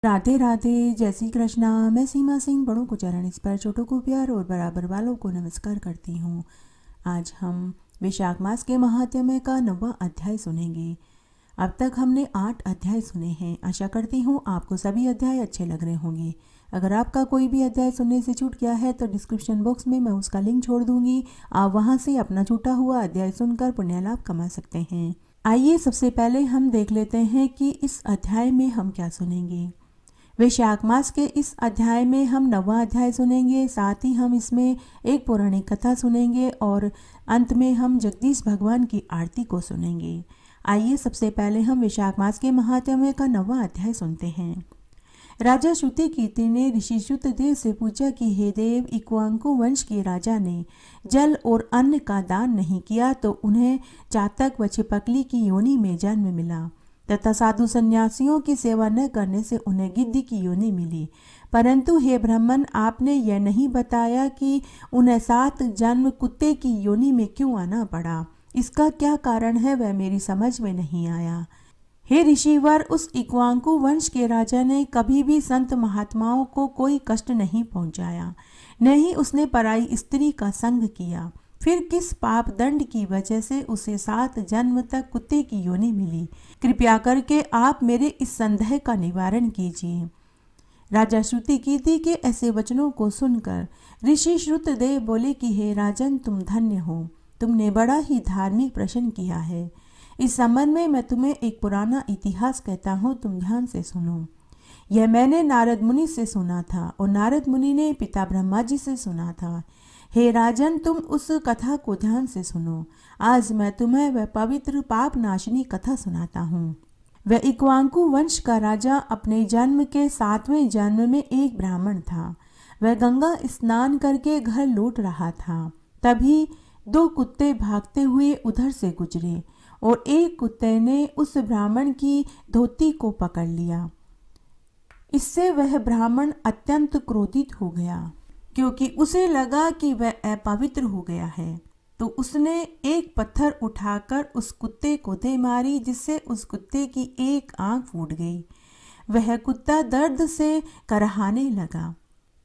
राधे राधे, जय श्री कृष्णा। मैं सीमा सिंह बड़ों को चरण स्पर्श, छोटों को प्यार और बराबर वालों को नमस्कार करती हूँ। आज हम वैशाख मास के महात्म्य का 9वां अध्याय सुनेंगे। अब तक हमने 8 अध्याय सुने हैं। आशा करती हूँ आपको सभी अध्याय अच्छे लग रहे होंगे। अगर आपका कोई भी अध्याय सुनने से छूट गया है तो डिस्क्रिप्शन बॉक्स में मैं उसका लिंक छोड़ दूंगी। आप वहाँ से अपना छूटा हुआ अध्याय सुनकर पुण्य लाभ कमा सकते हैं। आइए सबसे पहले हम देख लेते हैं कि इस अध्याय में हम क्या सुनेंगे। वैशाख मास के इस अध्याय में हम 9वां अध्याय सुनेंगे। साथ ही हम इसमें एक पौराणिक कथा सुनेंगे और अंत में हम जगदीश भगवान की आरती को सुनेंगे। आइए सबसे पहले हम वैशाख मास के महात्म्य का 9वां अध्याय सुनते हैं। राजा श्रुतिकीर्ति ने ऋषि श्रुतदेव से पूछा कि हे देव, इक्ष्वाकु वंश के राजा ने जल और अन्न का दान नहीं किया तो उन्हें चातक व छिपकली की योनि में जन्म मिला तथा साधु सन्यासियों की सेवा न करने से उन्हें गिद्ध की योनि मिली। परंतु हे ब्राह्मण, आपने यह नहीं बताया कि उन्हें 7 जन्म कुत्ते की योनि में क्यों आना पड़ा। इसका क्या कारण है वह मेरी समझ में नहीं आया। हे ऋषिवर, उस इक्ष्वाकु वंश के राजा ने कभी भी संत महात्माओं को कोई कष्ट नहीं पहुंचाया, न ही उसने पराई स्त्री का संग किया। फिर किस पाप दंड की वजह से उसे 7 जन्म तक कुत्ते की योनि मिली। कृपया करके आप मेरे इस संदेह का निवारण कीजिए। राजा श्रुतिकीर्ति के ऐसे वचनों को सुनकर ऋषि श्रुतदेव बोले कि हे राजन, तुम धन्य हो। तुमने बड़ा ही धार्मिक प्रश्न किया है। इस संबंध में मैं तुम्हें एक पुराना इतिहास कहता हूँ, तुम ध्यान से सुनो। यह मैंने नारद मुनि से सुना था और नारद मुनि ने पिता ब्रह्मा जी से सुना था। हे राजन, तुम उस कथा को ध्यान से सुनो। आज मैं तुम्हें वह पवित्र पाप नाशनी कथा सुनाता हूँ। वह इक्ष्वाकु वंश का राजा अपने जन्म के 7वें जन्म में एक ब्राह्मण था। वह गंगा स्नान करके घर लौट रहा था। तभी 2 कुत्ते भागते हुए उधर से गुजरे और एक कुत्ते ने उस ब्राह्मण की धोती को पकड़ लिया। इससे वह ब्राह्मण अत्यंत क्रोधित हो गया, क्योंकि उसे लगा कि वह अपवित्र हो गया है। तो उसने एक पत्थर उठाकर उस कुत्ते को दे मारी, जिससे उस कुत्ते की एक आंख फूट गई। वह कुत्ता दर्द से करहाने लगा।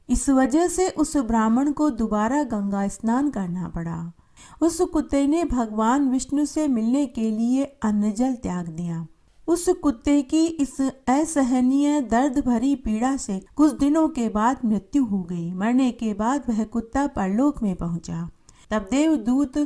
इस वजह से उस ब्राह्मण को दोबारा गंगा स्नान करना पड़ा। उस कुत्ते ने भगवान विष्णु से मिलने के लिए अन्न जल त्याग दिया। उस कुत्ते की इस असहनीय दर्द भरी पीड़ा से कुछ दिनों के बाद मृत्यु हो गई। मरने के बाद वह कुत्ता परलोक में पहुंचा। तब देवदूत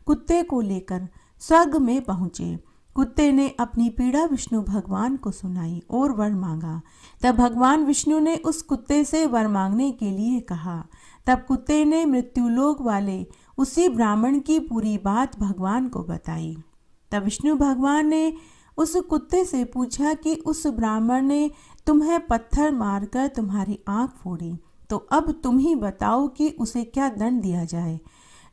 कुत्ते को लेकर स्वर्ग में पहुंचे। कुत्ते ने अपनी पीड़ा विष्णु भगवान को सुनाई और वर मांगा। तब भगवान विष्णु ने उस कुत्ते से वर मांगने के लिए कहा। तब कुत्ते ने मृत्युलोक वाले उसी ब्राह्मण की पूरी बात भगवान को बताई। तब विष्णु भगवान ने उस कुत्ते से पूछा कि उस ब्राह्मण ने तुम्हें पत्थर मारकर तुम्हारी आंख फोड़ी, तो अब तुम ही बताओ कि उसे क्या दंड दिया जाए।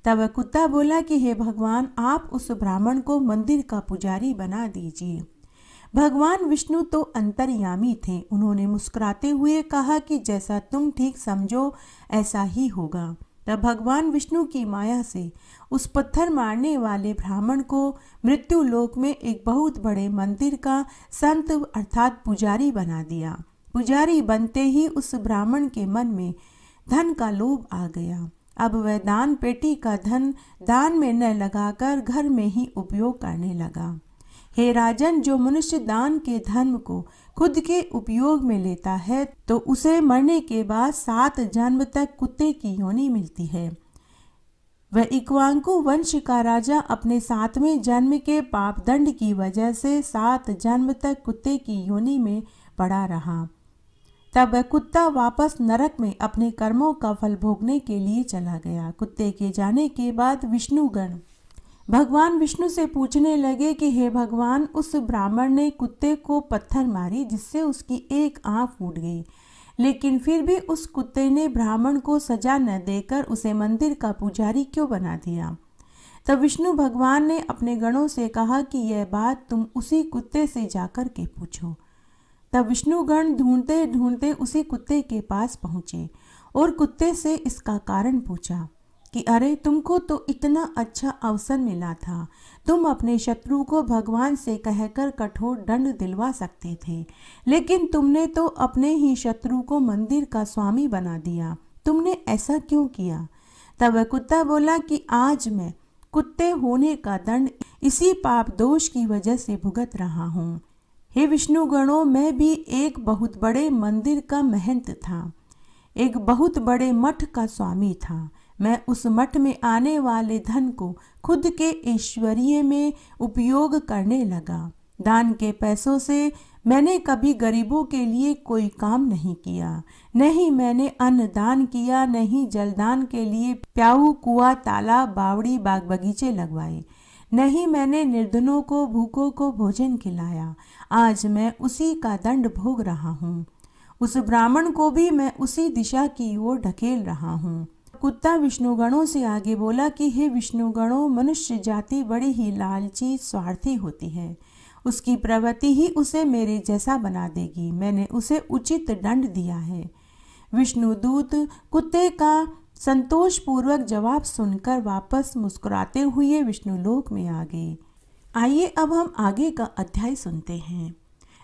तब वह कुत्ता बोला कि हे भगवान, आप उस ब्राह्मण को मंदिर का पुजारी बना दीजिए। भगवान विष्णु तो अंतर्यामी थे। उन्होंने मुस्कुराते हुए कहा कि जैसा तुम ठीक समझो ऐसा ही होगा। तब भगवान विष्णु की माया से उस पत्थर मारने वाले ब्राह्मण को मृत्यु लोक में एक बहुत बड़े मंदिर का संत अर्थात पुजारी बना दिया। पुजारी बनते ही उस ब्राह्मण के मन में धन का लोभ आ गया। अब वह दान पेटी का धन दान में न लगाकर घर में ही उपयोग करने लगा। हे राजन, जो मनुष्य दान के धर्म को खुद के उपयोग में लेता है तो उसे मरने के बाद 7 जन्म तक कुत्ते की योनि मिलती है। वह इक्ष्वाकु वंश का राजा अपने 7वें जन्म के पाप दंड की वजह से 7 जन्म तक कुत्ते की योनि में पड़ा रहा। तब वह कुत्ता वापस नरक में अपने कर्मों का फल भोगने के लिए चला गया। कुत्ते के जाने के बाद विष्णुगण भगवान विष्णु से पूछने लगे कि हे भगवान, उस ब्राह्मण ने कुत्ते को पत्थर मारी जिससे उसकी एक आंख फूट गई, लेकिन फिर भी उस कुत्ते ने ब्राह्मण को सजा न देकर उसे मंदिर का पुजारी क्यों बना दिया। तब विष्णु भगवान ने अपने गणों से कहा कि यह बात तुम उसी कुत्ते से जाकर के पूछो। तब विष्णुगण ढूंढते ढूंढते उसी कुत्ते के पास पहुंचे और कुत्ते से इसका कारण पूछा। कि अरे तुमको तो इतना अच्छा अवसर मिला था, तुम अपने शत्रु को भगवान से कहकर कठोर दंड दिलवा सकते थे, लेकिन तुमने तो अपने ही शत्रु को मंदिर का स्वामी बना दिया। तुमने ऐसा क्यों किया? तब वह कुत्ता बोला कि आज मैं कुत्ते होने का दंड इसी पाप दोष की वजह से भुगत रहा हूँ। हे विष्णु गणों, मैं भी एक बहुत बड़े मंदिर का महंत था, एक बहुत बड़े मठ का स्वामी था। मैं उस मठ में आने वाले धन को खुद के ऐश्वर्य में उपयोग करने लगा। दान के पैसों से मैंने कभी गरीबों के लिए कोई काम नहीं किया, नहीं मैंने अन्न दान किया, नहीं जलदान के लिए प्याऊ, कुआं, तालाब, बावड़ी, बाग बगीचे लगवाए, नहीं मैंने निर्धनों को, भूखों को भोजन खिलाया। आज मैं उसी का दंड भोग रहा हूँ। उस ब्राह्मण को भी मैं उसी दिशा की ओर ढकेल रहा हूँ। कुत्ता विष्णुगणों से आगे बोला कि हे विष्णुगणों, मनुष्य जाति बड़ी ही लालची, स्वार्थी होती है। उसकी प्रवृत्ति ही उसे मेरे जैसा बना देगी। मैंने उसे उचित दंड दिया है। विष्णुदूत कुत्ते का संतोषपूर्वक जवाब सुनकर वापस मुस्कुराते हुए विष्णुलोक में आ गए। आइए अब हम आगे का अध्याय सुनते हैं।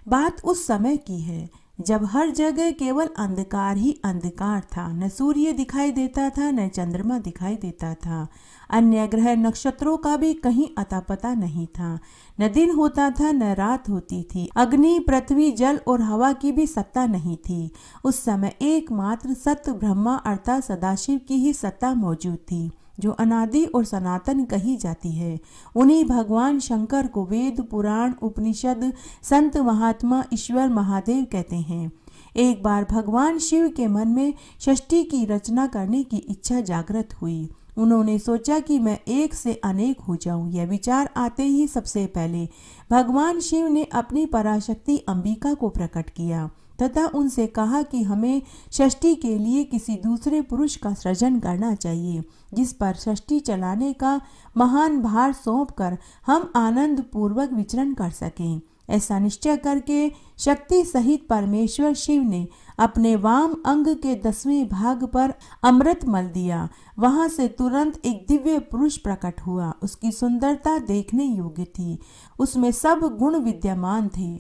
बात उस समय की है जब हर जगह केवल अंधकार ही अंधकार था। न सूर्य दिखाई देता था, न चंद्रमा दिखाई देता था, अन्य ग्रह नक्षत्रों का भी कहीं अता पता नहीं था। न दिन होता था, न रात होती थी। अग्नि, पृथ्वी, जल और हवा की भी सत्ता नहीं थी। उस समय एकमात्र सत्य ब्रह्मा अर्थात सदाशिव की ही सत्ता मौजूद थी, जो अनादि और सनातन कही जाती है। उन्हीं भगवान शंकर को वेद, पुराण, उपनिषद, संत, महात्मा, ईश्वर, महादेव कहते हैं। एक बार भगवान शिव के मन में षष्ठी की रचना करने की इच्छा जागृत हुई। उन्होंने सोचा कि मैं एक से अनेक हो जाऊं। यह विचार आते ही सबसे पहले भगवान शिव ने अपनी पराशक्ति अंबिका को प्रकट किया तथा उनसे कहा कि हमें षष्ठी के लिए किसी दूसरे पुरुष का सृजन करना चाहिए, जिस पर षष्ठी चलाने का महान भार सौंपकर हम आनंद पूर्वक विचरण कर सकें। ऐसा निश्चय करके शक्ति सहित परमेश्वर शिव ने अपने वाम अंग के 10वें भाग पर अमृत मल दिया। वहां से तुरंत एक दिव्य पुरुष प्रकट हुआ। उसकी सुंदरता देखने योग्य थी, उसमें सब गुण विद्यमान थे।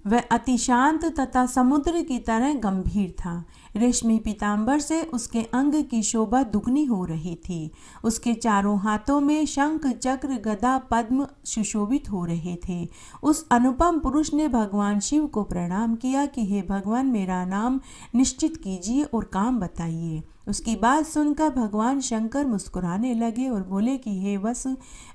वह अति शांत तथा समुद्र की तरह गंभीर था। रेशमी पीतांबर से उसके अंग की शोभा दुगनी हो रही थी। उसके चारों हाथों में शंख, चक्र, गदा, पद्म सुशोभित हो रहे थे। उस अनुपम पुरुष ने भगवान शिव को प्रणाम किया कि हे भगवान, मेरा नाम निश्चित कीजिए और काम बताइए। उसकी बात सुनकर भगवान शंकर मुस्कुराने लगे और बोले कि हे वत्स,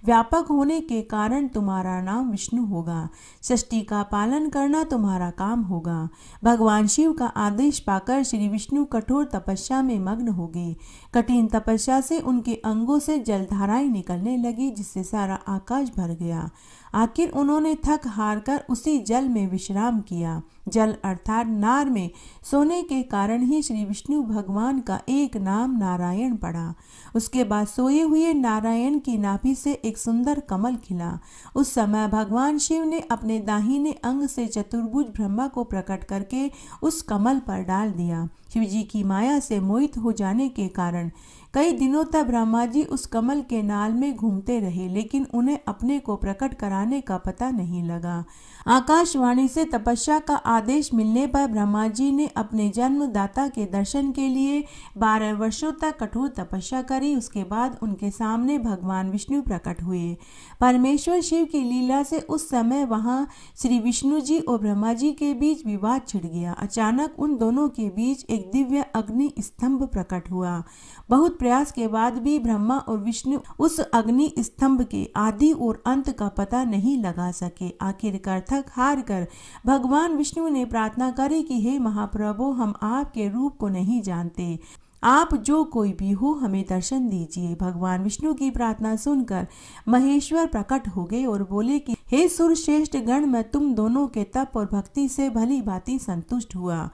व्यापक होने के कारण तुम्हारा नाम विष्णु होगा। षष्ठी का पालन करना तुम्हारा काम होगा। भगवान शिव का आदेश पाकर श्री विष्णु कठोर तपस्या में मग्न हो गए। कठिन तपस्या से उनके अंगों से जलधाराएं निकलने लगी, जिससे सारा आकाश भर गया। आखिर उन्होंने थक हार कर उसी जल में विश्राम किया। जल अर्थात नार में सोने के कारण ही श्री विष्णु भगवान का एक नाम नारायण पड़ा। उसके बाद सोए हुए नारायण की नाभि से एक सुंदर कमल खिला। उस समय भगवान शिव ने अपने दाहिने अंग से चतुर्भुज ब्रह्मा को प्रकट करके उस कमल पर डाल दिया। शिव जी की माया से मोहित हो जाने के कारण कई दिनों तक ब्रह्मा जी उस कमल के नाल में घूमते रहे, लेकिन उन्हें अपने को प्रकट कराने का पता नहीं लगा। आकाशवाणी से तपस्या का आदेश मिलने पर ब्रह्मा जी ने अपने जन्मदाता के दर्शन के लिए 12 वर्षों तक कठोर तपस्या करी। उसके बाद उनके सामने भगवान विष्णु प्रकट हुए। परमेश्वर शिव की लीला से उस समय वहां श्री विष्णु जी और ब्रह्मा जी के बीच विवाद छिड़ गया। अचानक उन दोनों के बीच एक दिव्य अग्नि स्तंभ प्रकट हुआ। बहुत प्रयास के बाद भी ब्रह्मा और विष्णु उस अग्नि स्तंभ के आदि और अंत का पता नहीं लगा सके। आखिरकार थक हार कर भगवान विष्णु ने प्रार्थना करी कि हे महाप्रभु, हम आपके रूप को नहीं जानते, आप जो कोई भी हो हमें दर्शन दीजिए। भगवान विष्णु की प्रार्थना सुनकर महेश्वर प्रकट हो गए और बोले कि हे सुरश्रेष्ठ गण, मैं तुम दोनों के तप और भक्ति से भली भांति संतुष्ट हुआ।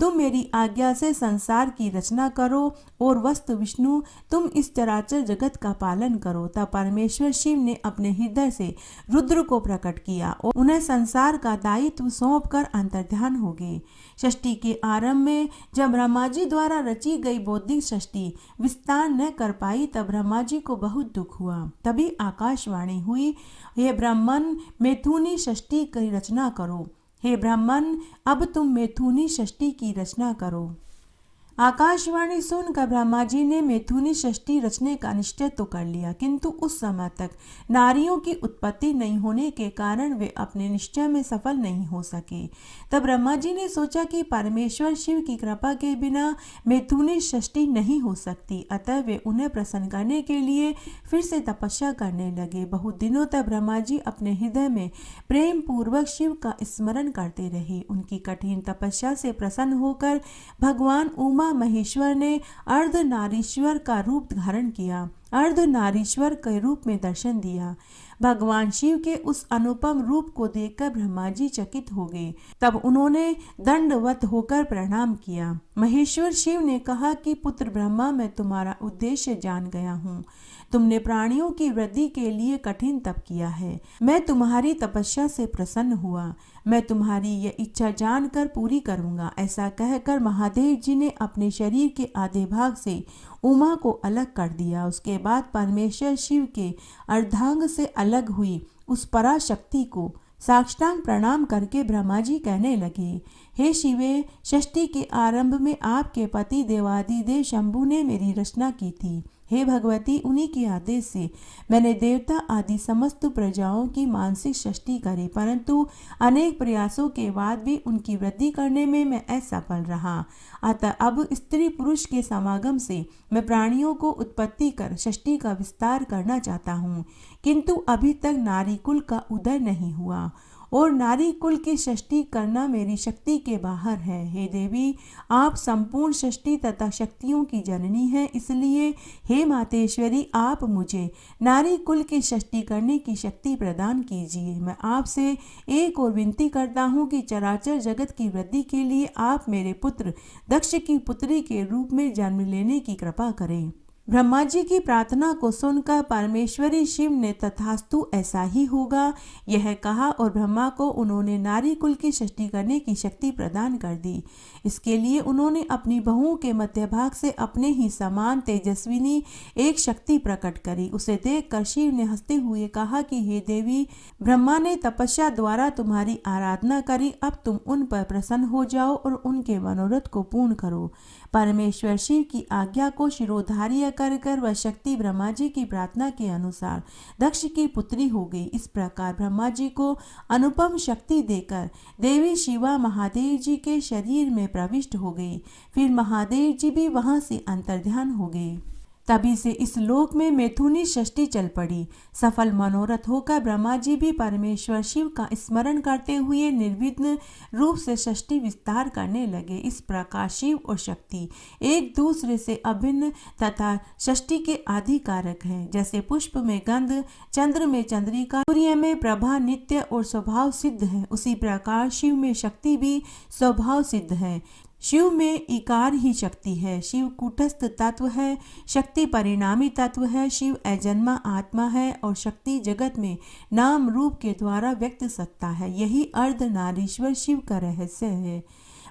तुम मेरी आज्ञा से संसार की रचना करो और वस्तु विष्णु तुम इस चराचर जगत का पालन करो। तब परमेश्वर शिव ने अपने हृदय से रुद्र को प्रकट किया और उन्हें संसार का दायित्व सौंपकर अंतर्ध्यान हो गए। षष्ठी के आरंभ में जब ब्रह्मा जी द्वारा रची गई बौद्धिक षष्ठी विस्तार न कर पाई तब ब्रह्मा जी को बहुत दुख हुआ। तभी आकाशवाणी हुई, हे ब्राह्मण, मैथुनी षष्ठी की रचना करो। हे ब्राह्मण, अब तुम मैथुनी षष्ठी की रचना करो। आकाशवाणी सुनकर ब्रह्मा जी ने मैथुनी षष्ठी रचने का निश्चय तो कर लिया, किंतु उस समय तक नारियों की उत्पत्ति नहीं होने के कारण वे अपने निश्चय में सफल नहीं हो सके। तब ब्रह्मा जी ने सोचा कि परमेश्वर शिव की कृपा के बिना मैथुनी षष्ठी नहीं हो सकती, अतः वे उन्हें प्रसन्न करने के लिए फिर से तपस्या करने लगे। बहुत दिनों तक ब्रह्मा जी अपने हृदय में प्रेम पूर्वक शिव का स्मरण करते रहे। उनकी कठिन तपस्या से प्रसन्न होकर भगवान उमा महेश्वर ने अर्धनारीश्वर का रूप धारण किया, अर्धनारीश्वर के रूप में दर्शन दिया। भगवान शिव के उस अनुपम रूप को देखकर ब्रह्मा जी चकित हो गए। तब उन्होंने दंडवत होकर प्रणाम किया। महेश्वर शिव ने कहा कि पुत्र ब्रह्मा, मैं तुम्हारा उद्देश्य जान गया हूँ। तुमने प्राणियों की वृद्धि के लिए कठिन तप किया है। मैं तुम्हारी तपस्या से प्रसन्न हुआ। मैं तुम्हारी यह इच्छा जानकर पूरी करूंगा। ऐसा कहकर महादेव जी ने अपने शरीर के आधे भाग से उमा को अलग कर दिया। उसके बाद परमेश्वर शिव के अर्धांग से अलग हुई उस पराशक्ति को साष्टांग प्रणाम करके ब्रह्मा जी कहने लगे, हे शिवे, षष्ठी के आरंभ में आपके पति देवादिदेव शंभु ने मेरी रचना की थी। हे भगवती, उन्हीं के आदेश से मैंने देवता आदि समस्त प्रजाओं की मानसिक षष्ठी करी, परंतु अनेक प्रयासों के बाद भी उनकी वृद्धि करने में मैं असफल रहा। अतः अब स्त्री पुरुष के समागम से मैं प्राणियों को उत्पत्ति कर षष्ठी का विस्तार करना चाहता हूँ, किंतु अभी तक नारी कुल का उदय नहीं हुआ और नारी कुल की षष्ठी करना मेरी शक्ति के बाहर है। हे देवी, आप संपूर्ण षष्ठी तथा शक्तियों की जननी हैं, इसलिए हे मातेश्वरी, आप मुझे नारी कुल की षष्ठी करने की शक्ति प्रदान कीजिए। मैं आपसे एक और विनती करता हूँ कि चराचर जगत की वृद्धि के लिए आप मेरे पुत्र दक्ष की पुत्री के रूप में जन्म लेने की कृपा करें। ब्रह्मा जी की प्रार्थना को सुनकर परमेश्वरी शिव ने तथास्तु ऐसा ही होगा यह कहा और ब्रह्मा को उन्होंने नारी कुल की सृष्टि करने की शक्ति प्रदान कर दी। इसके लिए उन्होंने अपनी बहुओं के मध्य भाग से अपने ही समान तेजस्विनी एक शक्ति प्रकट करी। उसे देखकर शिव ने हंसते हुए कहा कि हे देवी, ब्रह्मा ने तपस्या द्वारा तुम्हारी आराधना करी, अब तुम उन पर प्रसन्न हो जाओ और उनके मनोरथ को पूर्ण करो। परमेश्वर शिव की आज्ञा को शिरोधार्य कर वह शक्ति ब्रह्मा जी की प्रार्थना के अनुसार दक्ष की पुत्री हो गई। इस प्रकार ब्रह्मा जी को अनुपम शक्ति देकर देवी शिवा महादेव जी के शरीर में प्रविष्ट हो गई। फिर महादेव जी भी वहां से अंतर्ध्यान हो गए। तभी से इस लोक में मैथुनी षष्ठी चल पड़ी। सफल मनोरथ होकर ब्रह्मा जी भी परमेश्वर शिव का स्मरण करते हुए निर्विघ्न रूप से षष्ठी विस्तार करने लगे। इस प्रकार शिव और शक्ति एक दूसरे से अभिन्न तथा षष्ठी के आधिकारक हैं। जैसे पुष्प में गंध, चंद्र में चंद्रिका, सूर्य में प्रभा नित्य और स्वभाव सिद्ध है, उसी प्रकार शिव में शक्ति भी स्वभाव सिद्ध है। शिव में इकार ही शक्ति है। शिव कूटस्थ तत्व है, शक्ति परिणामी तत्व है। शिव अजन्मा आत्मा है और शक्ति जगत में नाम रूप के द्वारा व्यक्त सत्ता है। यही अर्धनारीश्वर शिव का रहस्य है।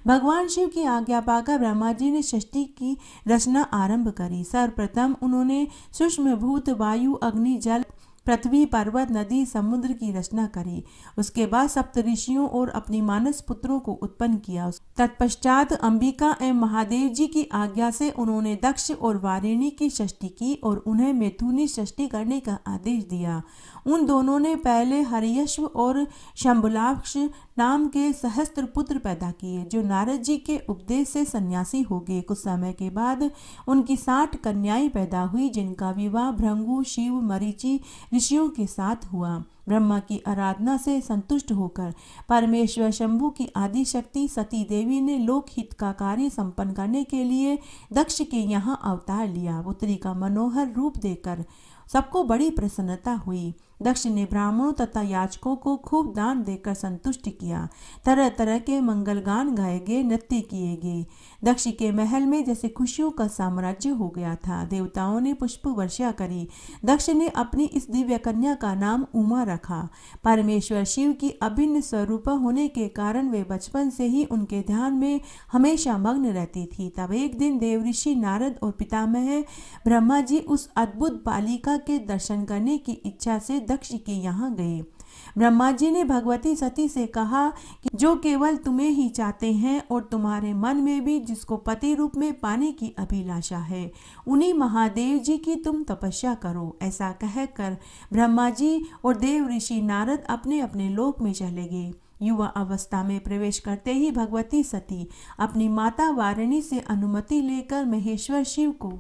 भगवान शिव की आज्ञा पाकर ब्रह्मा जी ने षष्ठी की रचना आरंभ करी। सर्वप्रथम उन्होंने सूक्ष्म भूत वायु, अग्नि, जल, पृथ्वी, पर्वत, नदी, समुद्र की रचना करी। उसके बाद सप्त ऋषियों और अपनी मानस पुत्रों को उत्पन्न किया। तत्पश्चात अंबिका एवं महादेव जी की आज्ञा से उन्होंने दक्ष और वारिणी की षष्ठी की और उन्हें मैथुनी षष्ठी करने का आदेश दिया। उन दोनों ने पहले हरियश्व और शंभुलाक्ष नाम के सहस्त्र पुत्र पैदा किए, जो नारद जी के उपदेश से सन्यासी हो गए। कुछ समय के बाद उनकी 60 कन्याएं पैदा हुई, जिनका विवाह भृंगु, शिव, मरीचि ऋषियों के साथ हुआ। ब्रह्मा की आराधना से संतुष्ट होकर परमेश्वर शंभु की आदि शक्ति सती देवी ने लोकहित का कार्य संपन्न करने के लिए दक्ष के यहाँ अवतार लिया। पुत्री का मनोहर रूप देकर सबको बड़ी प्रसन्नता हुई। दक्ष ने ब्राह्मणों तथा याचकों को खूब दान देकर संतुष्ट किया। तरह तरह के मंगल गान गाए गए, नृत्य किए गए। दक्ष के महल में जैसे खुशियों का साम्राज्य हो गया था। देवताओं ने पुष्प वर्षा करी। दक्ष ने अपनी इस दिव्य कन्या का नाम उमा रखा। परमेश्वर शिव की अभिन्न स्वरूप होने के कारण वे बचपन से ही उनके ध्यान में हमेशा मग्न रहती थी। तब एक दिन देवऋषि नारद और पितामह ब्रह्मा जी उस अद्भुत बालिका के दर्शन करने की इच्छा से दक्ष के यहाँ गए। ब्रह्मा जी ने भगवती सती से कहा कि जो केवल तुम्हें ही चाहते हैं और तुम्हारे मन में भी जिसको पति रूप में पाने की अभिलाषा है, उन्हीं महादेव जी की तुम तपस्या करो। ऐसा कहकर ब्रह्मा जी और देव ऋषि नारद अपने अपने लोक में चले गए। युवा अवस्था में प्रवेश करते ही भगवती सती अपनी माता वारिणी से अनुमति लेकर महेश्वर शिव को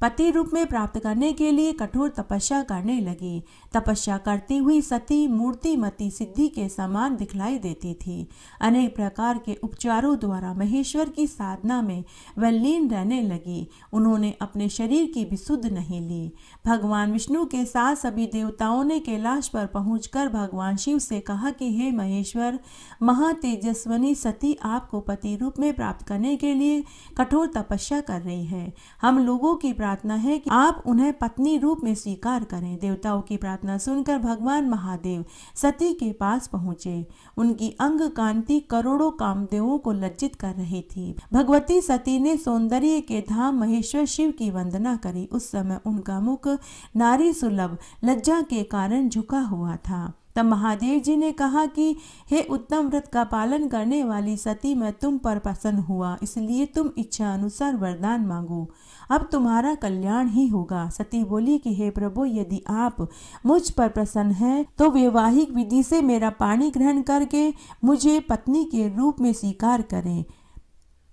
पति रूप में प्राप्त करने के लिए कठोर तपस्या करने लगी। तपस्या करती हुई सती मूर्तिमती सिद्धि के समान दिखलाई देती थी। अनेक प्रकार के उपचारों द्वारा महेश्वर की साधना में वह लीन रहने लगी। उन्होंने अपने शरीर की भी सुध नहीं ली। भगवान विष्णु के साथ सभी देवताओं ने कैलाश पर पहुंचकर भगवान शिव से कहा कि हे महेश्वर, महातेजस्विनी सती आपको पति रूप में प्राप्त करने के लिए कठोर तपस्या कर रही है। हम लोगों की प्रार्थना है कि आप उन्हें पत्नी रूप में स्वीकार करें। देवताओं की प्रार्थना सुनकर भगवान महादेव सती के पास पहुंचे। उनकी अंग कांति करोड़ों कामदेवों को लज्जित कर रही थी। भगवती सती ने सौंदर्य के धाम महेश्वर शिव की वंदना करी। उस समय उनका मुख नारी सुलभ लज्जा के कारण झुका हुआ था। तब महादेव जी ने कहा कि हे उत्तम व्रत का पालन करने वाली सती, मैं तुम पर प्रसन्न हुआ, इसलिए तुम इच्छा अनुसार वरदान मांगो, अब तुम्हारा कल्याण ही होगा। सती बोली कि हे प्रभु, यदि आप मुझ पर प्रसन्न हैं तो वैवाहिक विधि से मेरा पाणी ग्रहण करके मुझे पत्नी के रूप में स्वीकार करें।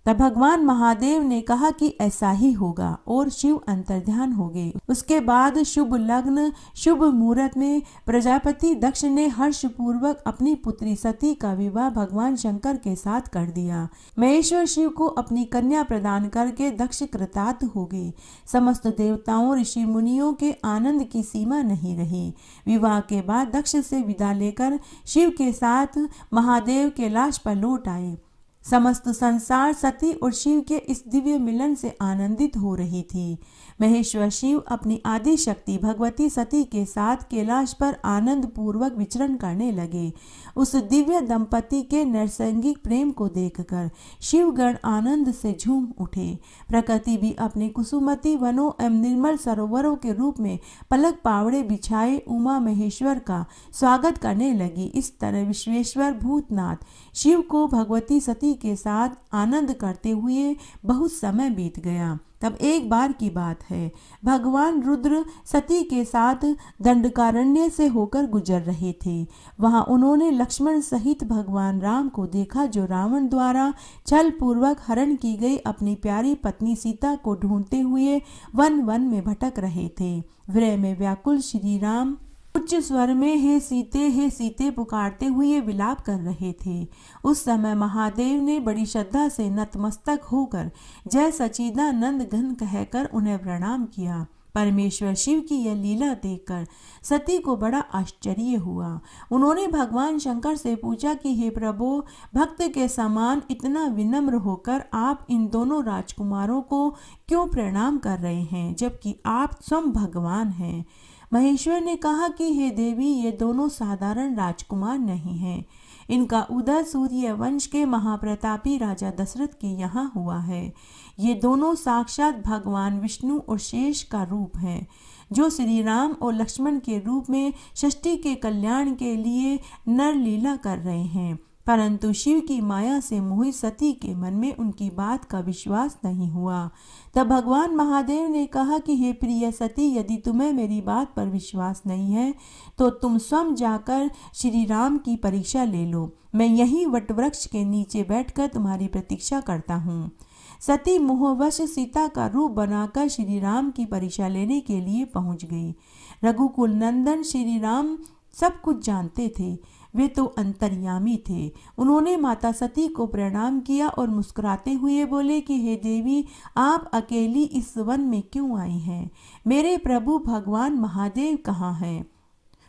तब भगवान महादेव ने कहा कि ऐसा ही होगा और शिव अंतर्ध्यान हो गए। उसके बाद शुभ लग्न शुभ मुहूर्त में प्रजापति दक्ष ने हर्ष पूर्वक अपनी पुत्री सती का विवाह भगवान शंकर के साथ कर दिया। महेश्वर शिव को अपनी कन्या प्रदान करके दक्ष कृतार्थ हो गए। समस्त देवताओं ऋषि मुनियों के आनंद की सीमा नहीं रही। विवाह के बाद दक्ष से विदा लेकर शिव के साथ महादेव कैलाश पर लौट आए। समस्त संसार सती और शिव के इस दिव्य मिलन से आनंदित हो रही थी। महेश्वर शिव अपनी आदि शक्ति भगवती सती के साथ कैलाश पर आनंद पूर्वक विचरण करने लगे। उस दिव्य दंपति के नैसर्गिक प्रेम को देखकर शिवगण आनंद से झूम उठे। प्रकृति भी अपने कुसुमती वनों एवं निर्मल सरोवरों के रूप में पलक पावड़े बिछाए उमा महेश्वर का स्वागत करने लगी। इस तरह विश्वेश्वर भूतनाथ शिव को भगवती सती के साथ आनंद करते हुए बहुत समय बीत गया। तब एक बार की बात है, भगवान रुद्र सती के साथ दंडकारण्य से होकर गुजर रहे थे। वहां उन्होंने लक्ष्मण सहित भगवान राम को देखा, जो रावण द्वारा छल पूर्वक हरण की गई अपनी प्यारी पत्नी सीता को ढूंढते हुए वन वन में भटक रहे थे। विरह में व्याकुल श्री राम उच्च स्वर में हे सीते पुकारते हुए विलाप कर रहे थे। उस समय महादेव ने बड़ी श्रद्धा से नतमस्तक होकर जय सच्चिदानंद घन कहकर उन्हें प्रणाम किया। परमेश्वर शिव की यह लीला देखकर सती को बड़ा आश्चर्य हुआ। उन्होंने भगवान शंकर से पूछा कि हे प्रभु, भक्त के समान इतना विनम्र होकर आप इन दोनों राजकुमारों को क्यों प्रणाम कर रहे हैं, जबकि आप स्वयं भगवान हैं। महेश्वर ने कहा कि हे देवी, ये दोनों साधारण राजकुमार नहीं हैं। इनका उदय सूर्य वंश के महाप्रतापी राजा दशरथ के यहाँ हुआ है। ये दोनों साक्षात भगवान विष्णु और शेष का रूप हैं, जो श्री राम और लक्ष्मण के रूप में सृष्टि के कल्याण के लिए नर लीला कर रहे हैं। परंतु शिव की माया से मोहित सती के मन में उनकी बात का विश्वास नहीं हुआ। तब भगवान महादेव ने कहा कि हे प्रिय सती, यदि तुम्हें मेरी बात पर विश्वास नहीं है तो तुम स्वयं जाकर श्री राम की परीक्षा ले लो। मैं यहीं वटवृक्ष के नीचे बैठकर तुम्हारी प्रतीक्षा करता हूँ। सती मोहवश सीता का रूप बनाकर श्री राम की परीक्षा लेने के लिए पहुँच गई। रघुकुल नंदन श्री राम सब कुछ जानते थे। वे तो अंतर्यामी थे। उन्होंने माता सती को प्रणाम किया और मुस्कुराते हुए बोले कि हे देवी, आप अकेली इस वन में क्यों आई हैं? मेरे प्रभु भगवान महादेव कहाँ हैं?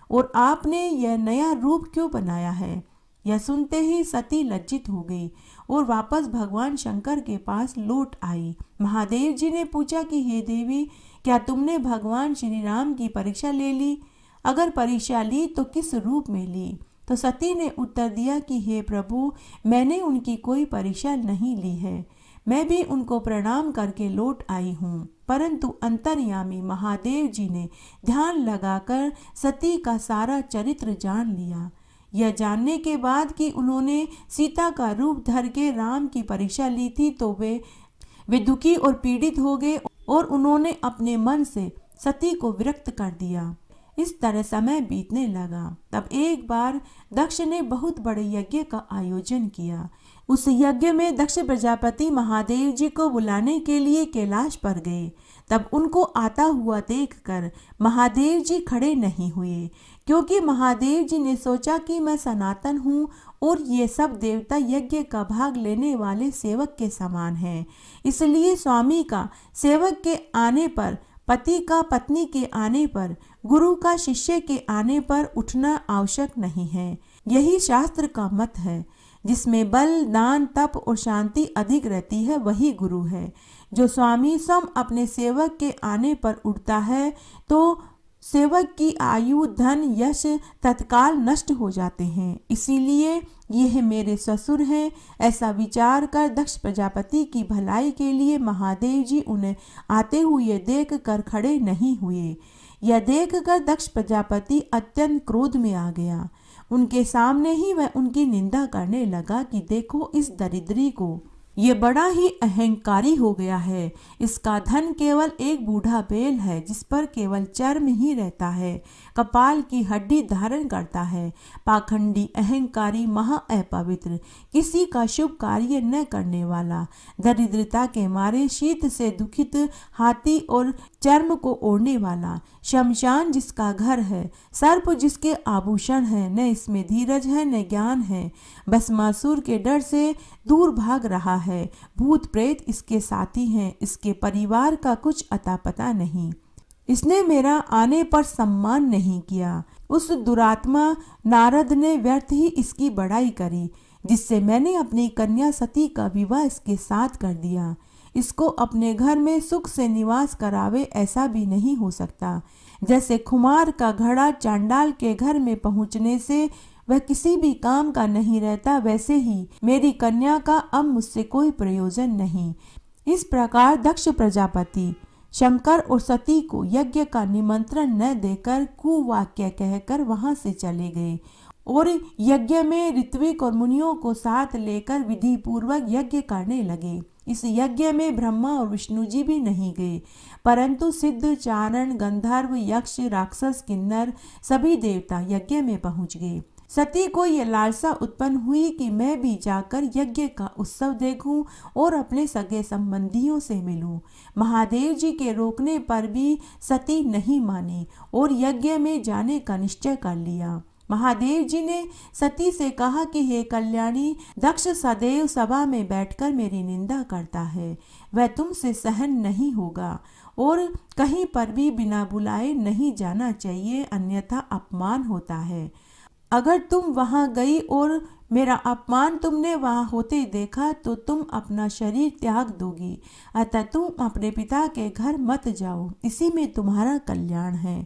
और आपने यह नया रूप क्यों बनाया है? यह सुनते ही सती लज्जित हो गई और वापस भगवान शंकर के पास लौट आई। महादेव जी ने पूछा कि हे देवी, क्या तुमने भगवान श्री राम की परीक्षा ले ली? अगर परीक्षा ली तो किस रूप में ली? तो सती ने उत्तर दिया कि हे प्रभु, मैंने उनकी कोई परीक्षा नहीं ली है। मैं भी उनको प्रणाम करके लौट आई हूँ। परंतु अंतर्यामी महादेव जी ने ध्यान लगाकर सती का सारा चरित्र जान लिया। यह जानने के बाद कि उन्होंने सीता का रूप धर के राम की परीक्षा ली थी तो वे दुखी और पीड़ित हो गए और उन्होंने अपने मन से सती को विरक्त कर दिया। इस तरह समय बीतने लगा। तब एक बार दक्ष ने बहुत बड़े यज्ञ का आयोजन किया। उस यज्ञ में दक्ष प्रजापति महादेव जी को बुलाने के लिए कैलाश पर गए। तब उनको आता हुआ देखकर महादेव जी खड़े नहीं हुए, क्योंकि महादेव जी ने सोचा कि मैं सनातन हूँ और ये सब देवता यज्ञ का भाग लेने वाले सेवक के समान हैं। इसलिए स्वामी का सेवक के आने पर, पति का पत्नी के आने पर, गुरु का शिष्य के आने पर उठना आवश्यक नहीं है। यही शास्त्र का मत है। जिसमें बल, दान, तप और शांति अधिक रहती है वही गुरु है। जो स्वामी स्वयं अपने सेवक के आने पर उठता है तो सेवक की आयु, धन, यश तत्काल नष्ट हो जाते हैं। इसीलिए यह मेरे ससुर हैं। ऐसा विचार कर दक्ष प्रजापति की भलाई के लिए महादेव जी उन्हें आते हुए देख कर खड़े नहीं हुए। यह देख कर दक्ष प्रजापति अत्यंत क्रोध में आ गया। उनके सामने ही वह उनकी निंदा करने लगा कि देखो इस दरिद्री को, ये बड़ा ही अहंकारी हो गया है। इसका धन केवल एक बूढ़ा बैल है जिस पर केवल चर्म ही रहता है, कपाल की हड्डी धारण करता है। पाखंडी, अहंकारी, महा अपवित्र, किसी का शुभ कार्य न करने वाला, दरिद्रता के मारे शीत से दुखित, हाथी और चर्म को ओढ़ने वाला, शमशान जिसका घर है, सर्प जिसके आभूषण है, न इसमें धीरज है न ज्ञान है, भस्मासुर के डर से दूर भाग रहा है, भूत प्रेत इसके साथी हैं, इसके परिवार का कुछ अता पता नहीं, इसने मेरा आने पर सम्मान नहीं किया। उस दुरात्मा नारद ने व्यर्थ ही इसकी बड़ाई करी, जिससे मैंने अपनी कन्या सती का विवाह इसके साथ कर दिया। इसको अपने घर में सुख से निवास करावे ऐसा भी नहीं हो सकता। जैसे खुमार का घड़ा चांडाल के घर में पहुंचने से वह किसी भी काम का नहीं रहता, वैसे ही मेरी कन्या का अब मुझसे कोई प्रयोजन नहीं। इस प्रकार दक्ष प्रजापति शंकर और सती को यज्ञ का निमंत्रण न देकर कुवाक्य कहकर वहां से चले गए और यज्ञ में ऋत्विक और मुनियों को साथ लेकर विधि पूर्वक यज्ञ करने लगे। इस यज्ञ में ब्रह्मा और विष्णु जी भी नहीं गए, परंतु सिद्ध, चारण, गंधर्व, यक्ष, राक्षस, किन्नर सभी देवता यज्ञ में पहुंच गए। सती को यह लालसा उत्पन्न हुई कि मैं भी जाकर यज्ञ का उत्सव देखूं और अपने सगे संबंधियों से मिलूं। महादेव जी के रोकने पर भी सती नहीं मानी और यज्ञ में जाने का निश्चय कर लिया। महादेव जी ने सती से कहा कि हे कल्याणी, दक्ष सदैव सभा में बैठकर मेरी निंदा करता है, वह तुमसे सहन नहीं होगा और कहीं पर भी बिना बुलाए नहीं जाना चाहिए, अन्यथा अपमान होता है। अगर तुम वहां गई और मेरा अपमान तुमने वहां होते देखा तो तुम अपना शरीर त्याग दोगी, अतः तुम अपने पिता के घर मत जाओ, इसी में तुम्हारा कल्याण है।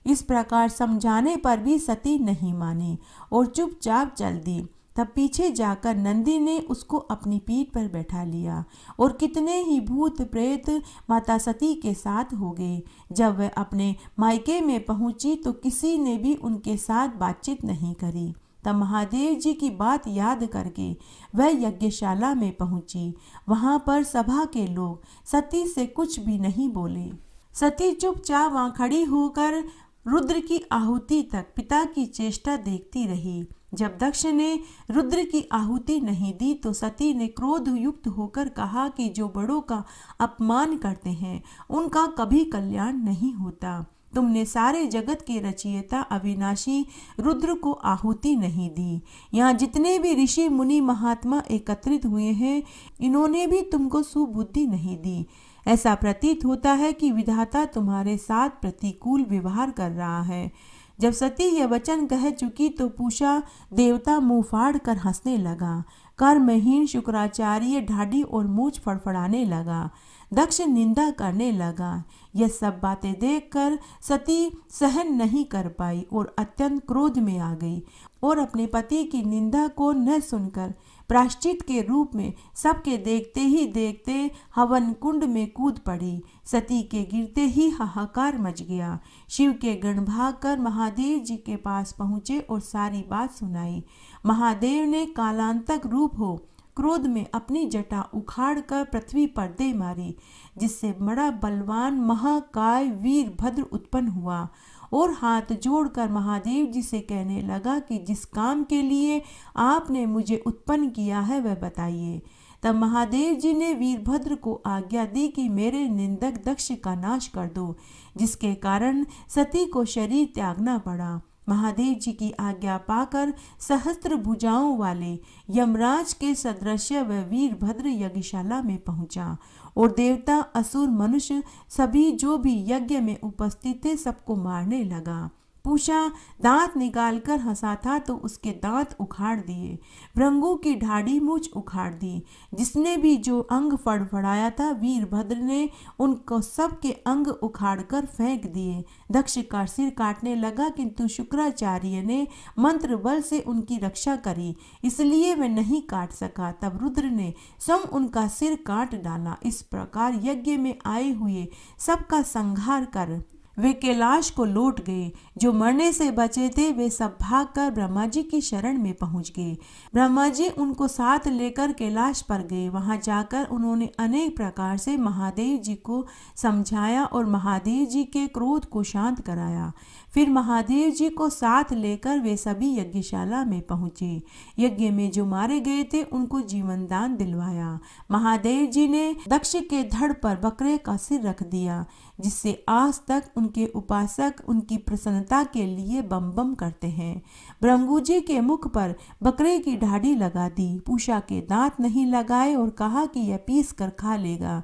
इस प्रकार समझाने पर भी सती नहीं मानी और चुपचाप चल दी। तब पीछे जाकर नंदी ने उसको अपनी पीठ पर बैठा लिया और कितने ही भूत प्रेत माता सती के साथ हो गए। जब वह अपने मायके में पहुंची तो किसी ने भी उनके साथ बातचीत नहीं करी। तब महादेव जी की बात याद करके वह यज्ञशाला में पहुंची। वहां पर सभा के लोग सती से कुछ भी नहीं बोले। सती चुपचाप वहां खड़ी होकर रुद्र की आहुति तक पिता की चेष्टा देखती रही। जब दक्ष ने रुद्र की आहुति नहीं दी तो सती ने क्रोध युक्त होकर कहा कि जो बड़ों का अपमान करते हैं उनका कभी कल्याण नहीं होता। तुमने सारे जगत के रचयिता अविनाशी रुद्र को आहुति नहीं दी। यहाँ जितने भी ऋषि मुनि महात्मा एकत्रित हुए हैं, इन्होंने भी तुमको सुबुद्धि नहीं दी। ऐसा प्रतीत होता है कि विधाता तुम्हारे साथ प्रतिकूल व्यवहार कर रहा है। जब सती यह वचन कह चुकी तो पूषा देवता मुंह फाड़ कर हंसने लगा। कर्महीन शुक्राचार्य ढाडी और मूछ फड़फड़ाने लगा। दक्ष निंदा करने लगा। यह सब बातें देखकर सती सहन नहीं कर पाई और अत्यंत क्रोध में आ गई और अपने पति की निंदा को न सुनकर प्रायश्चित के रूप में सबके देखते ही देखते हवन कुंड में कूद पड़ी। सती के गिरते ही हाहाकार मच गया। शिव के गण भागकर महादेव जी के पास पहुँचे और सारी बात सुनाई। महादेव ने कालांतक रूप हो क्रोध में अपनी जटा उखाड़कर पृथ्वी पर दे मारी, जिससे बड़ा बलवान महाकाय वीरभद्र उत्पन्न हुआ और हाथ जोड़कर महादेव जी से कहने लगा कि जिस काम के लिए आपने मुझे उत्पन्न किया है वह बताइए। तब महादेव जी ने वीरभद्र को आज्ञा दी कि मेरे निंदक दक्ष का नाश कर दो, जिसके कारण सती को शरीर त्यागना पड़ा। महादेव जी की आज्ञा पाकर सहस्त्र भुजाओं वाले यमराज के सदृश वह वीरभद्र यज्ञशाला में पहुंचा और देवता असुर मनुष्य सभी जो भी यज्ञ में उपस्थित थे सबको मारने लगा। पूषा दांत निकालकर हंसा था तो उसके दांत उखाड़ दिए। भृंगु की ढाड़ी मूछ उखाड़ दी। जिसने भी जो अंग फड़फड़ाया था वीरभद्र ने उनको सब के अंग उखाड़कर फेंक दिए। दक्ष का सिर काटने लगा, किंतु शुक्राचार्य ने मंत्र बल से उनकी रक्षा करी, इसलिए वह नहीं काट सका। तब रुद्र ने स्वयं उनका सिर काट डाला। इस प्रकार यज्ञ में आए हुए सबका संहार कर वे कैलाश को लौट गए। जो मरने से बचे थे वे सब भागकर ब्रह्मा जी की शरण में पहुंच गए। ब्रह्मा जी उनको साथ लेकर कैलाश पर गए। वहां जाकर उन्होंने अनेक प्रकार से महादेव जी को समझाया और महादेव जी के क्रोध को शांत कराया। फिर महादेव जी को साथ लेकर वे सभी यज्ञशाला में पहुंचे। यज्ञ में जो मारे गए थे उनको जीवन दान दिलवाया। महादेव जी ने दक्ष के धड़ पर बकरे का सिर रख दिया, जिससे आज तक उनके उपासक उनकी प्रसन्नता के लिए बम बम करते हैं। भृंगु जी के मुख पर बकरे की ढाडी लगा दी। पूषा के दांत नहीं लगाए और कहा कि यह पीस कर खा लेगा।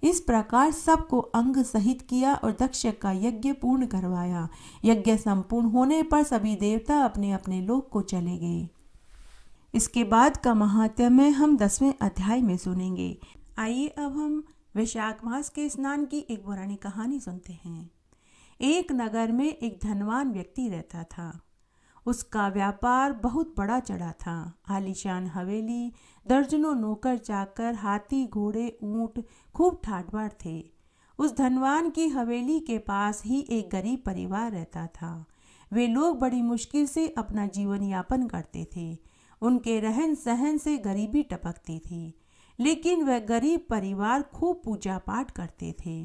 इस प्रकार सबको अंग सहित किया और दक्ष का यज्ञ पूर्ण करवाया। यज्ञ संपूर्ण होने पर सभी देवता अपने अपने लोक को चले गए। इसके बाद का महात्म्य हम 10वें अध्याय में सुनेंगे। आइए अब हम वैशाख मास के स्नान की एक पुरानी कहानी सुनते हैं। एक नगर में एक धनवान व्यक्ति रहता था। उसका व्यापार बहुत बड़ा चढ़ा था। आलीशान हवेली, दर्जनों नौकर चाकर, हाथी घोड़े ऊंट खूब ठाट बाट थे। उस धनवान की हवेली के पास ही एक गरीब परिवार रहता था। वे लोग बड़ी मुश्किल से अपना जीवन यापन करते थे। उनके रहन सहन से गरीबी टपकती थी, लेकिन वह गरीब परिवार खूब पूजा पाठ करते थे।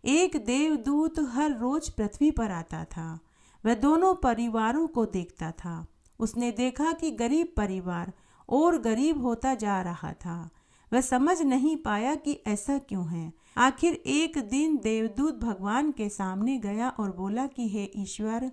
एक देवदूत हर रोज पृथ्वी पर आता था। वह दोनों परिवारों को देखता था। उसने देखा कि गरीब परिवार और गरीब होता जा रहा था। वह समझ नहीं पाया कि ऐसा क्यों है। आखिर एक दिन देवदूत भगवान के सामने गया और बोला कि हे ईश्वर,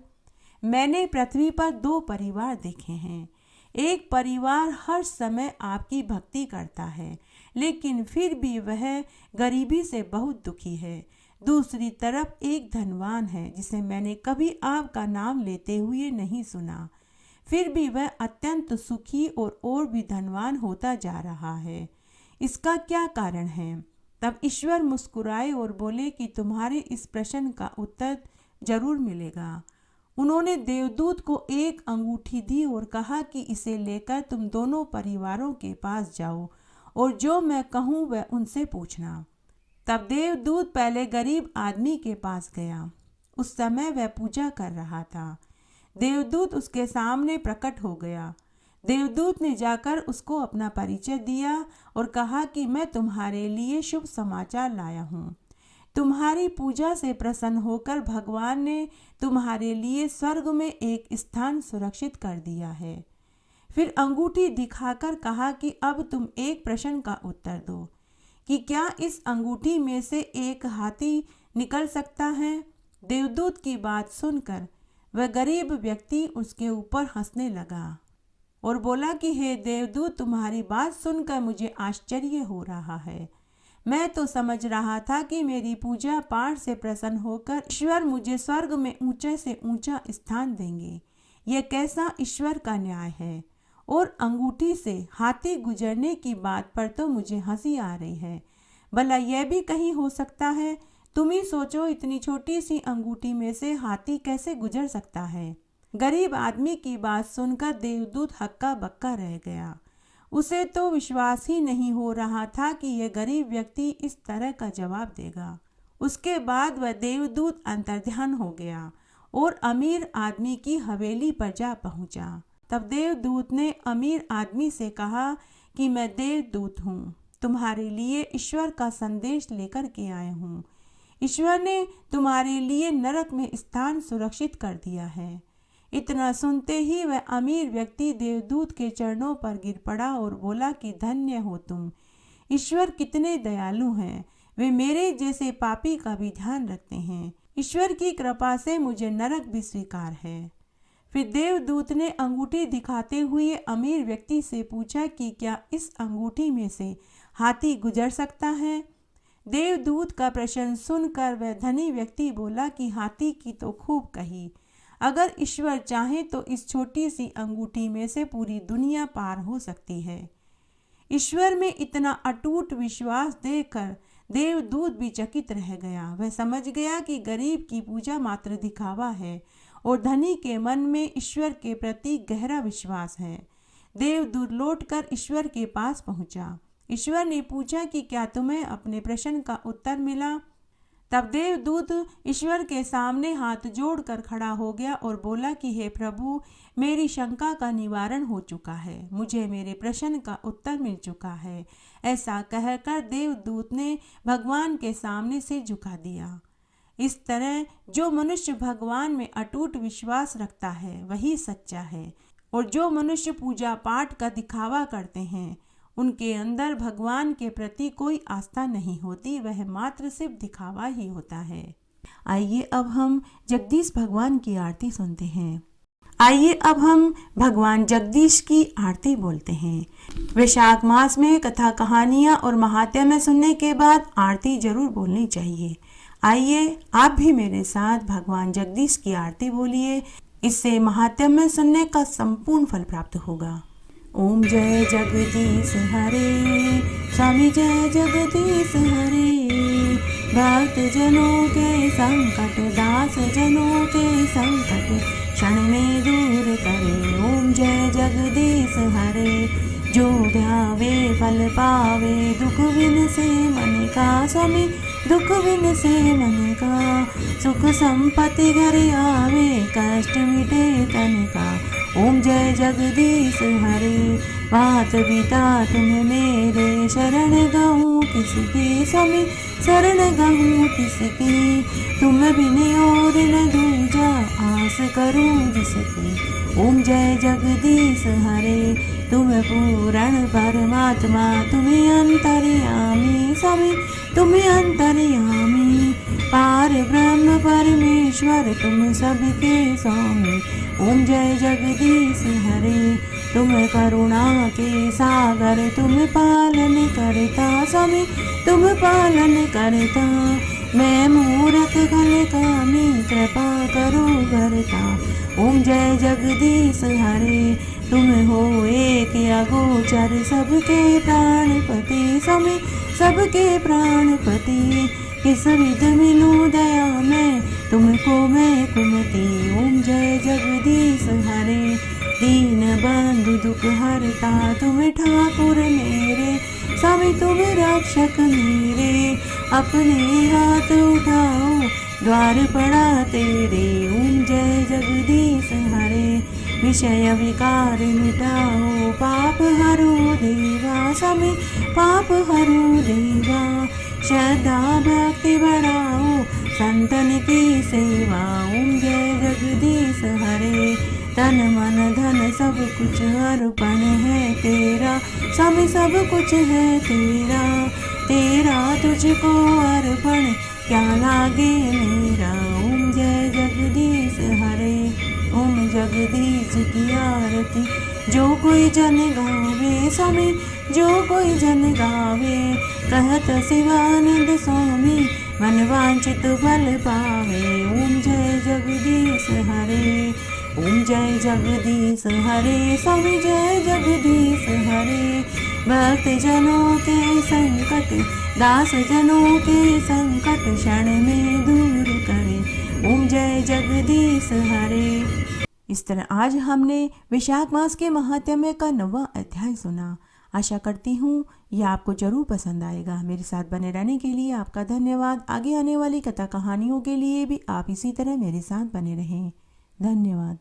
मैंने पृथ्वी पर 2 परिवार देखे हैं। एक परिवार हर समय आपकी भक्ति करता है, लेकिन फिर भी वह गरीबी से बहुत दुखी है। दूसरी तरफ एक धनवान है जिसे मैंने कभी आपका नाम लेते हुए नहीं सुना, फिर भी वह अत्यंत सुखी और भी धनवान होता जा रहा है। इसका क्या कारण है? तब ईश्वर मुस्कुराए और बोले कि तुम्हारे इस प्रश्न का उत्तर जरूर मिलेगा। उन्होंने देवदूत को एक अंगूठी दी और कहा कि इसे लेकर तुम दोनों परिवारों के पास जाओ और जो मैं कहूँ वह उनसे पूछना। तब देवदूत पहले गरीब आदमी के पास गया। उस समय वह पूजा कर रहा था। देवदूत उसके सामने प्रकट हो गया। देवदूत ने जाकर उसको अपना परिचय दिया और कहा कि मैं तुम्हारे लिए शुभ समाचार लाया हूँ। तुम्हारी पूजा से प्रसन्न होकर भगवान ने तुम्हारे लिए स्वर्ग में एक स्थान सुरक्षित कर दिया है। फिर अंगूठी दिखाकर कहा कि अब तुम एक प्रश्न का उत्तर दो कि क्या इस अंगूठी में से एक हाथी निकल सकता है? देवदूत की बात सुनकर वह गरीब व्यक्ति उसके ऊपर हंसने लगा और बोला कि हे देवदूत, तुम्हारी बात सुनकर मुझे आश्चर्य हो रहा है। मैं तो समझ रहा था कि मेरी पूजा पाठ से प्रसन्न होकर ईश्वर मुझे स्वर्ग में ऊंचे से ऊंचा स्थान देंगे। यह कैसा ईश्वर का न्याय है। और अंगूठी से हाथी गुजरने की बात पर तो मुझे हंसी आ रही है। भला यह भी कहीं हो सकता है? तुम ही सोचो, इतनी छोटी सी अंगूठी में से हाथी कैसे गुजर सकता है। गरीब आदमी की बात सुनकर देवदूत हक्का बक्का रह गया। उसे तो विश्वास ही नहीं हो रहा था कि यह गरीब व्यक्ति इस तरह का जवाब देगा। उसके बाद वह देवदूत अंतर्ध्यान हो गया और अमीर आदमी की हवेली पर जा पहुंचा। तब देवदूत ने अमीर आदमी से कहा कि मैं देवदूत हूँ, तुम्हारे लिए ईश्वर का संदेश लेकर के आया हूँ। ईश्वर ने तुम्हारे लिए नरक में स्थान सुरक्षित कर दिया है। इतना सुनते ही वह अमीर व्यक्ति देवदूत के चरणों पर गिर पड़ा और बोला कि धन्य हो तुम। ईश्वर कितने दयालु हैं, वे मेरे जैसे पापी का भी ध्यान रखते हैं। ईश्वर की कृपा से मुझे नरक भी स्वीकार है। फिर देवदूत ने अंगूठी दिखाते हुए अमीर व्यक्ति से पूछा कि क्या इस अंगूठी में से हाथी गुजर सकता है। देवदूत का प्रश्न सुनकर वह धनी व्यक्ति बोला कि हाथी की तो खूब कही। अगर ईश्वर चाहे तो इस छोटी सी अंगूठी में से पूरी दुनिया पार हो सकती है। ईश्वर में इतना अटूट विश्वास देखकर देवदूत भी चकित रह गया। वह समझ गया कि गरीब की पूजा मात्र दिखावा है और धनी के मन में ईश्वर के प्रति गहरा विश्वास है। देवदूत लौटकर ईश्वर के पास पहुंचा। ईश्वर ने पूछा कि क्या तुम्हें अपने प्रश्न का उत्तर मिला। तब देवदूत ईश्वर के सामने हाथ जोड़कर खड़ा हो गया और बोला कि हे प्रभु, मेरी शंका का निवारण हो चुका है, मुझे मेरे प्रश्न का उत्तर मिल चुका है। ऐसा कहकर देवदूत ने भगवान के सामने सिर झुका दिया। इस तरह जो मनुष्य भगवान में अटूट विश्वास रखता है वही सच्चा है, और जो मनुष्य पूजा पाठ का दिखावा करते हैं उनके अंदर भगवान के प्रति कोई आस्था नहीं होती, वह मात्र सिर्फ दिखावा ही होता है। आइए अब हम जगदीश भगवान की आरती सुनते हैं। आइए अब हम भगवान जगदीश की आरती बोलते हैं। वैशाख मास में कथा कहानियाँ और महात्म्य सुनने के बाद आरती जरूर बोलनी चाहिए। आइए आप भी मेरे साथ भगवान जगदीश की आरती बोलिए, इससे महात्म्य सुनने का संपूर्ण फल प्राप्त होगा। ओम जय जगदीश हरे, स्वामी जय जगदीश हरे। भक्त जनों के संकट, दास जनों के संकट क्षण में दूर करे। ओम जय जगदीश हरे। जो ध्यावे फल पावे, दुख विन से मन का। स्वामी दुख विन से मन का, सुख संपत्ति घर आवे, कष्ट मिटे तन का। ओम जय जगदीश हरे। बात बीता तुम मेरे, शरण गहूँ किसकी। स्वामी शरण गहूँ किसकी, तुम बिन और न दूजा, आस करूँ जिसकी। ओम जय जगदीश हरे। तुम पूर्ण परमात्मा, तुम्हें अंतर्यामी। स्वामी तुम्हें अंतर्यामी, पार ब्रह्म परमेश्वर, तुम सबके स्वामी। ओम जय जगदीश हरे। तुम करुणा के सागर, तुम पालन करता। स्वामी तुम पालन करता, मैं मूरख खल कामी, कृपा करो करता। ओम जय जगदीश हरे। तुम हो एक अगोचर, सबके प्राणपति। स्वामी सबके प्राणपति, किस विध मिलूं दया मैं, तुमको मैं कुमति। ओम जय जगदीश हरे। दीन बंधु दुख हरता, तुम ठाकुर मेरे। स्वामी तुम रक्षक मेरे, अपने हाथ उठाओ, द्वार पड़ा तेरे। ओम जय जगदीश हरे। विषय विकार मिटाओ, पाप हरो देवा। स्वामी पाप हरो देवा। श्रद्धा भक्ति बढ़ाओ, संतन की सेवा। ओम जय जगदीश हरे। तन मन धन सब कुछ अर्पण है तेरा। स्वामी सब कुछ है तेरा, तेरा तुझको अर्पण क्या लागे मेरा। ओम जगदीश हरे। ओम जगदीश की आरती जो कोई जन गावे स्वामी, जो कोई जन गावे। कहत शिवानंद स्वामी मन वांछित फल पावे। ओम जय जगदीश हरे। ओम जय जगदीश हरे स्वामी जय जगदीश हरे। भक्त जनों के संकट, दास जनों के संकट क्षण में दूर करे। ओम जय जगदीश हरे। इस तरह आज हमने वैशाख मास के महात्म्य का 9वां अध्याय सुना। आशा करती हूँ यह आपको जरूर पसंद आएगा। मेरे साथ बने रहने के लिए आपका धन्यवाद। आगे आने वाली कथा कहानियों के लिए भी आप इसी तरह मेरे साथ बने रहें। धन्यवाद।